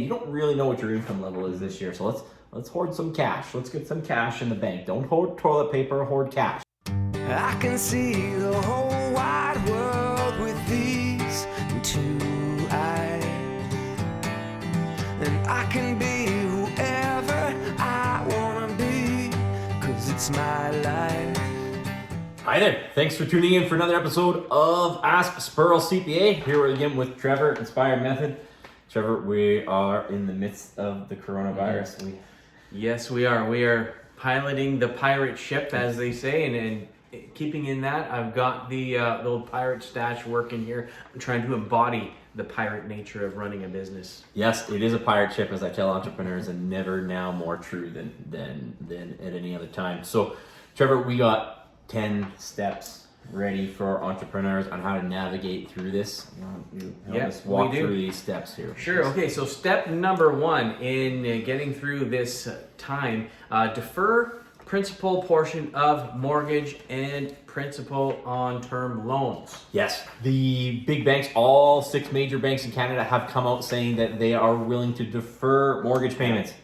You don't really know what your income level is this year, so let's hoard some cash. Let's get some cash in the bank. Don't hoard toilet paper, hoard cash. I can see the whole wide world with these two eyes, and I can be whoever I wanna be, 'cause it's my life. Hi there. Thanks for tuning in for another episode of Ask Spurrell CPA. Here again with Trevor, Inspired Method. Trevor, we are in the midst of the coronavirus. Yes, we are. We are piloting the pirate ship, as they say, and keeping in that, I've got the old pirate stash working here. I'm trying to embody the pirate nature of running a business. Yes, it is a pirate ship, as I tell entrepreneurs, and never now more true than at any other time. So, Trevor, we got 10 steps ready for entrepreneurs on how to navigate through this. You help us walk through these steps here. Sure. Okay. So step number one in getting through this time, defer principal portion of mortgage and principal on term loans. Yes, the big banks, all 6 major banks in Canada, have come out saying that they are willing to defer mortgage payments.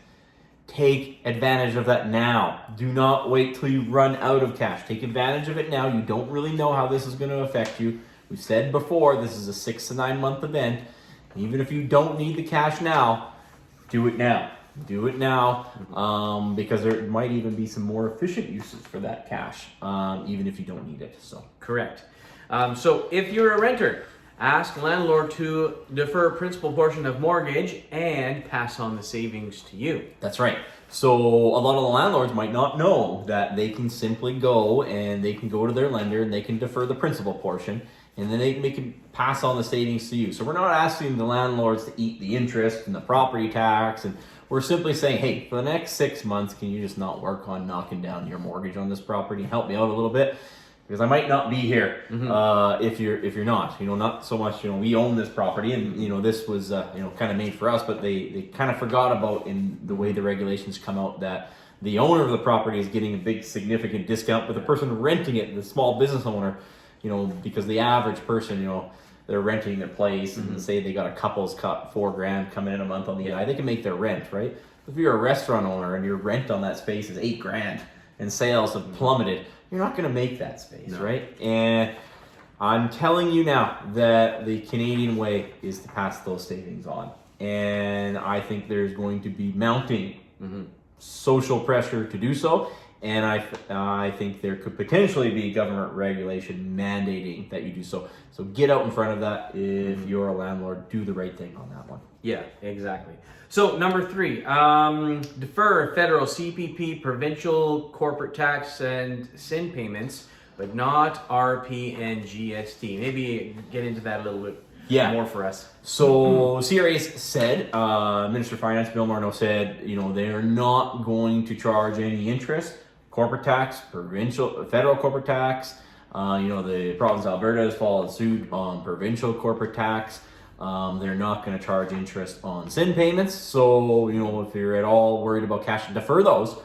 Take advantage of that now. Do not wait till you run out of cash. Take advantage of it now. You don't really know how this is going to affect you. We've said before, this is a 6 to 9 month event. Even if you don't need the cash now, do it now. Do it now, because there might even be some more efficient uses for that cash, even if you don't need it. So correct. So if you're a renter, ask landlord to defer a principal portion of mortgage and pass on the savings to you. That's right. So a lot of the landlords might not know that they can simply go to their lender and they can defer the principal portion, and then they can pass on the savings to you. So we're not asking the landlords to eat the interest and the property tax, and we're simply saying, hey, for the next 6 months, can you just not work on knocking down your mortgage on this property and help me out a little bit? Because I might not be here if you're not. Not so much. We own this property, and this was kind of made for us, but they kind of forgot about, in the way the regulations come out, that the owner of the property is getting a big significant discount, but the person renting it, the small business owner, because the average person, they're renting their place, and say they got a couple's cut $4,000 coming in a month on the eye, they can make their rent, right? If you're a restaurant owner and your rent on that space is $8,000 and sales have plummeted, you're not going to make that space, right? And I'm telling you now that the Canadian way is to pass those savings on. And I think there's going to be mounting social pressure to do so. And I think there could potentially be government regulation mandating that you do so. So get out in front of that if you're a landlord. Do the right thing on that one. Yeah, exactly. So number 3, defer federal CPP, provincial corporate tax, and SIN payments, but not RP and GST. Maybe get into that a little bit more for us. So CRA said, Minister of Finance Bill Marno said, they are not going to charge any interest, corporate tax, federal corporate tax. The province of Alberta has followed suit on provincial corporate tax. They're not going to charge interest on SIN payments. So, if you're at all worried about cash, defer those.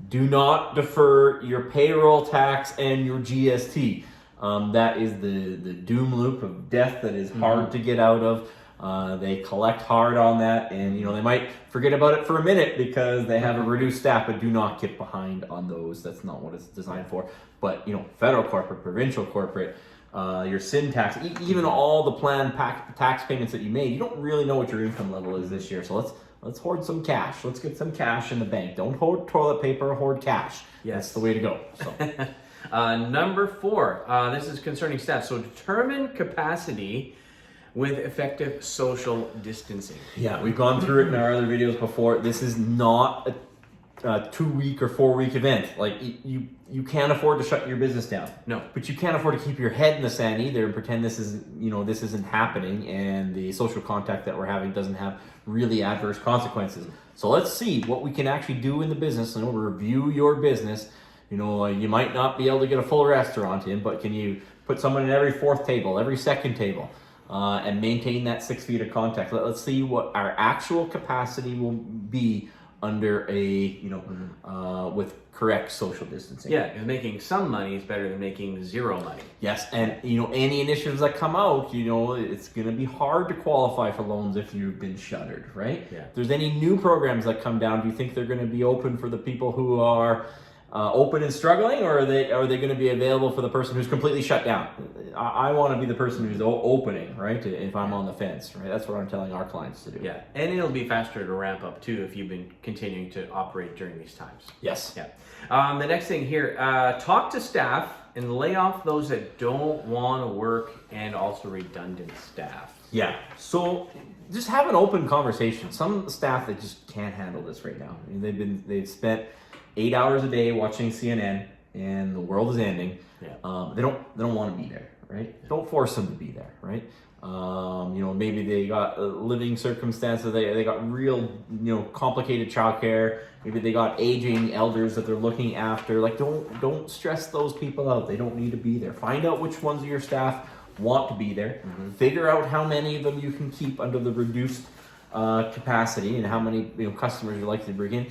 Do not defer your payroll tax and your GST. That is the doom loop of death that is hard to get out of. They collect hard on that, and they might forget about it for a minute because they have a reduced staff, but do not get behind on those. That's not what it's designed for. But federal corporate, provincial corporate, your SIN tax, even all the planned tax payments that you made, you don't really know what your income level is this year. So let's hoard some cash. Let's get some cash in the bank. Don't hoard toilet paper, hoard cash. Yes. That's the way to go. So. Number 4, this is concerning staff. So determine capacity with effective social distancing. Yeah, we've gone through it in our other videos before. This is not a 2-week or 4-week event. Like you can't afford to shut your business down. No. But you can't afford to keep your head in the sand either and pretend this isn't happening, and the social contact that we're having doesn't have really adverse consequences. So let's see what we can actually do in the business and review your business. You might not be able to get a full restaurant in, but can you put someone in every 4th table, every 2nd table, and maintain that 6 feet of contact? Let's see what our actual capacity will be under a with correct social distancing. Yeah, because making some money is better than making zero money. Yes, and any initiatives that come out, it's going to be hard to qualify for loans if you've been shuttered, right? Yeah. If there's any new programs that come down, do you think they're going to be open for the people who are open and struggling, or are they going to be available for the person who's completely shut down? I want to be the person who's opening, right? If I'm on the fence, right? That's what I'm telling our clients to do. Yeah, and it'll be faster to ramp up too if you've been continuing to operate during these times. Yes. Yeah. The next thing here, talk to staff and lay off those that don't want to work, and also redundant staff. Yeah. So just have an open conversation. Some staff that just can't handle this right now. I mean, they've spent 8 hours a day watching CNN, and the world is ending. Yeah. They don't want to be there, right? Don't force them to be there, right? Maybe they got living circumstances. They got real, complicated childcare. Maybe they got aging elders that they're looking after. Like, don't stress those people out. They don't need to be there. Find out which ones of your staff want to be there. Mm-hmm. Figure out how many of them you can keep under the reduced capacity, and how many customers you're likely to bring in.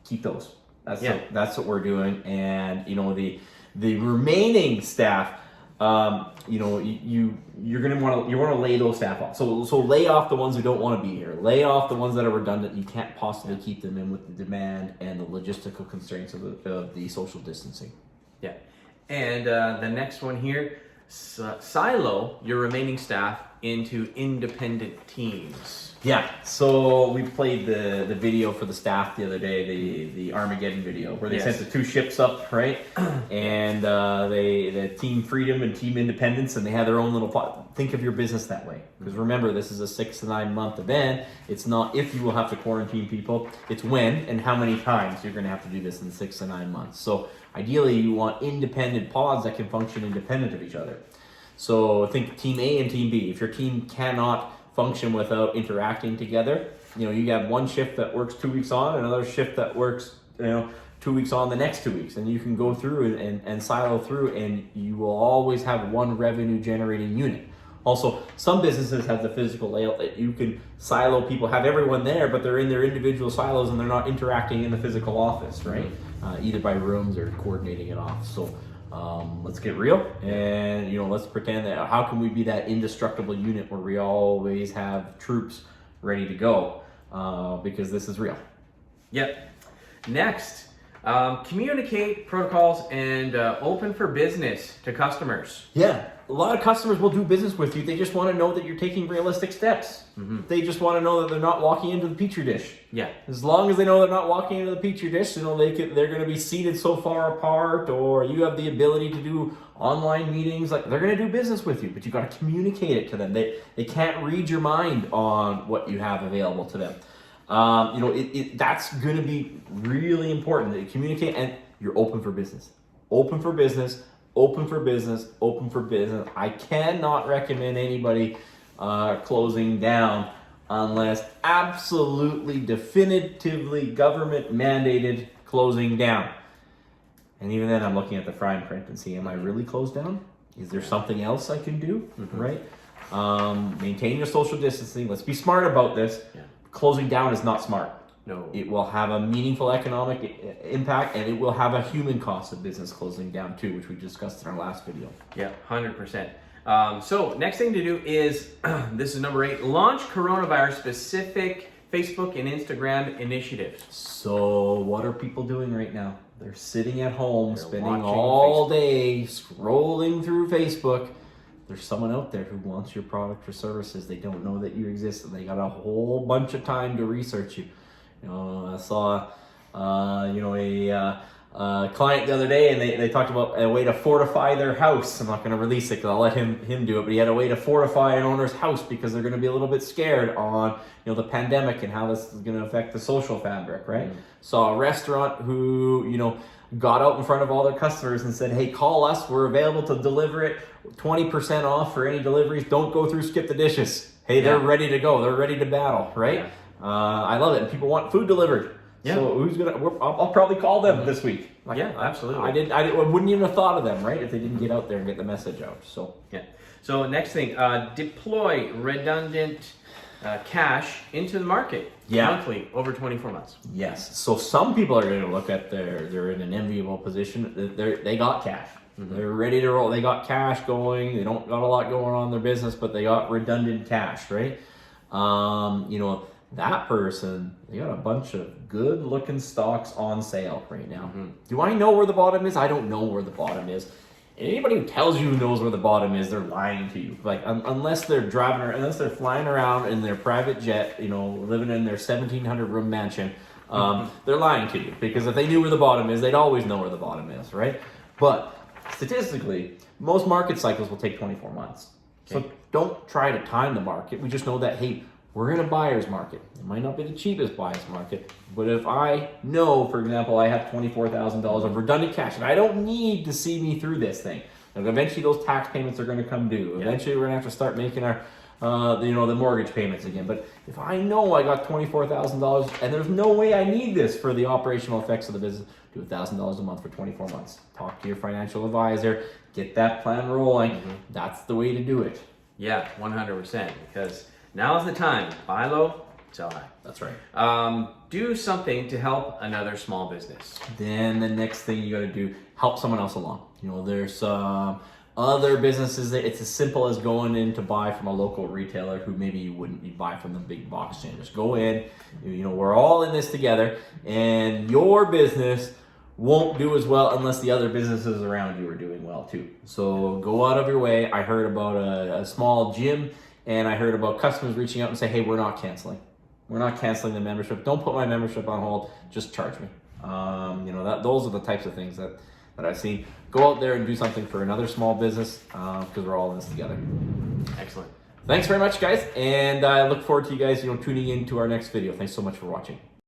Keep those. That's what we're doing. And the remaining staff, you want to lay those staff off. So lay off the ones who don't want to be here. Lay off the ones that are redundant. You can't possibly keep them in with the demand and the logistical constraints of the social distancing. Yeah. And the next one here, silo your remaining staff into independent teams. Yeah, so we played the video for the staff the other day, the Armageddon video, where they sent the two ships up, right? And the Team Freedom and Team Independence, and they had their own little plot. Think of your business that way. Because remember, this is a 6 to 9 month event. It's not if you will have to quarantine people, it's when and how many times you're going to have to do this in 6 to 9 months. So ideally, you want independent pods that can function independent of each other. So think Team A and Team B. If your team cannot function without interacting together, you have one shift that works 2 weeks on, another shift that works 2 weeks on the next 2 weeks, and you can go through and silo through, and you will always have one revenue generating unit. Also, some businesses have the physical layout that you can silo people, have everyone there, but they're in their individual silos and they're not interacting in the physical office, right? Either by rooms or coordinating it off. So let's get real, and let's pretend that how can we be that indestructible unit where we always have troops ready to go, because this is real. Yep. Next, communicate protocols and open for business to customers. Yeah, a lot of customers will do business with you. They just want to know that you're taking realistic steps. Mm-hmm. They just want to know that they're not walking into the petri dish. Yeah. As long as they know they're not walking into the petri dish, they're going to be seated so far apart, or you have the ability to do online meetings. Like, they're going to do business with you, but you got to communicate it to them. They can't read your mind on what you have available to them. That's going to be really important that you communicate, and you're open for business. Open for business. Open for business, open for business. I cannot recommend anybody closing down unless absolutely, definitively government mandated closing down. And even then, I'm looking at the fine print and seeing, am I really closed down? Is there something else I can do, right? Maintain your social distancing. Let's be smart about this. Yeah. Closing down is not smart. No. It will have a meaningful economic impact, and it will have a human cost of business closing down too, which we discussed in our last video. Yeah, 100%. So next thing to do is, this is number 8, launch coronavirus specific Facebook and Instagram initiatives. So what are people doing right now? They're sitting at home, spending all day scrolling through Facebook. There's someone out there who wants your product or services. They don't know that you exist, and they got a whole bunch of time to research you. I saw, a client the other day, and they talked about a way to fortify their house. I'm not going to release it because I'll let him do it, but he had a way to fortify an owner's house because they're going to be a little bit scared on, the pandemic and how this is going to affect the social fabric, right? Mm-hmm. Saw a restaurant who, got out in front of all their customers and said, hey, call us. We're available to deliver it. 20% off for any deliveries. Don't go through Skip the Dishes. Hey, they're ready to go. They're ready to battle, right? Yeah. I love it. And people want food delivered. Yeah. So I'll probably call them this week. Like, yeah, absolutely. I wouldn't even have thought of them, right? If they didn't get out there and get the message out. So yeah. So next thing, deploy redundant cash into the market monthly over 24 months. Yes. So some people are going to look at they're in an enviable position. They got cash. They're ready to roll. They got cash going. They don't got a lot going on in their business, but they got redundant cash, right? That person, they got a bunch of good looking stocks on sale right now. Do I know where the bottom is? I don't know where the bottom is. Anybody who tells you who knows where the bottom is, they're lying to you. Like unless they're unless they're flying around in their private jet, living in their 1,700 room mansion, they're lying to you. Because if they knew where the bottom is, they'd always know where the bottom is, right? But statistically, most market cycles will take 24 months. Okay. So don't try to time the market. We just know that, hey, we're in a buyer's market. It might not be the cheapest buyer's market, but if I know, for example, I have $24,000 of redundant cash and I don't need to see me through this thing. Like eventually those tax payments are going to come due. Eventually we're going to have to start making our, the mortgage payments again. But if I know I got $24,000 and there's no way I need this for the operational effects of the business, do $1,000 a month for 24 months. Talk to your financial advisor, get that plan rolling. That's the way to do it. Yeah, 100%. Because now is the time. Buy low, sell high. That's right. Do something to help another small business. Then the next thing you got to do, help someone else along. There's other businesses that it's as simple as going in to buy from a local retailer who maybe you wouldn't buy from the big box chain. Just go in. We're all in this together, and your business won't do as well unless the other businesses around you are doing well too. So go out of your way. I heard about a small gym. And I heard about customers reaching out and say, hey, we're not canceling. We're not canceling the membership. Don't put my membership on hold. Just charge me. Those are the types of things that I've seen. Go out there and do something for another small business because we're all in this together. Excellent. Thanks very much, guys. And I look forward to you guys tuning in to our next video. Thanks so much for watching.